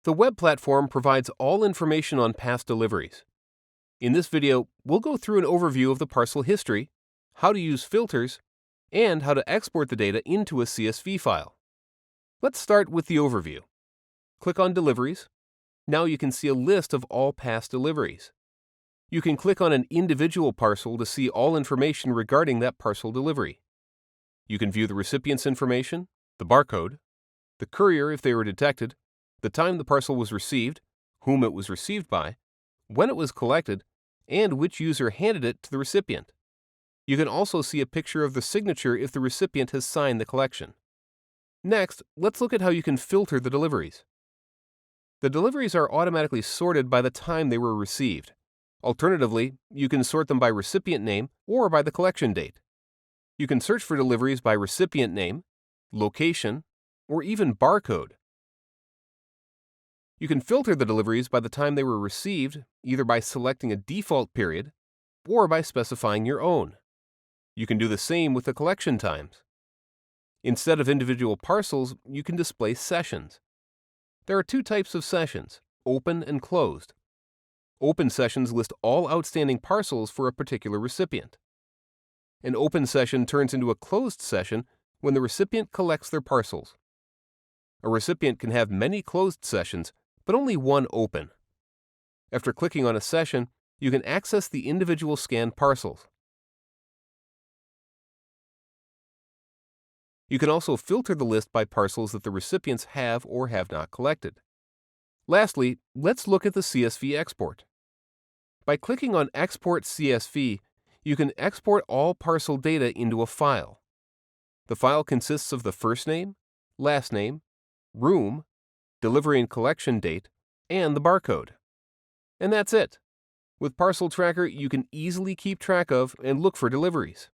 The web platform provides all information on past deliveries. In this video, we'll go through an overview of the parcel history, how to use filters, and how to export the data into a CSV file. Let's start with the overview. Click on Deliveries. Now you can see a list of all past deliveries. You can click on an individual parcel to see all information regarding that parcel delivery. You can view the recipient's information, the barcode, the courier if they were detected, the time the parcel was received, whom it was received by, when it was collected, and which user handed it to the recipient. You can also see a picture of the signature if the recipient has signed the collection. Next, let's look at how you can filter the deliveries. The deliveries are automatically sorted by the time they were received. Alternatively, you can sort them by recipient name or by the collection date. You can search for deliveries by recipient name, location, or even barcode. You can filter the deliveries by the time they were received, either by selecting a default period or by specifying your own. You can do the same with the collection times. Instead of individual parcels, you can display sessions. There are two types of sessions, open and closed. Open sessions list all outstanding parcels for a particular recipient. An open session turns into a closed session when the recipient collects their parcels. A recipient can have many closed sessions, but only one open. After clicking on a session, you can access the individual scanned parcels. You can also filter the list by parcels that the recipients have or have not collected. Lastly, let's look at the CSV Export. By clicking on Export CSV, you can export all parcel data into a file. The file consists of the first name, last name, room, delivery and collection date, and the barcode. And that's it. With Parcel Tracker, you can easily keep track of and look for deliveries.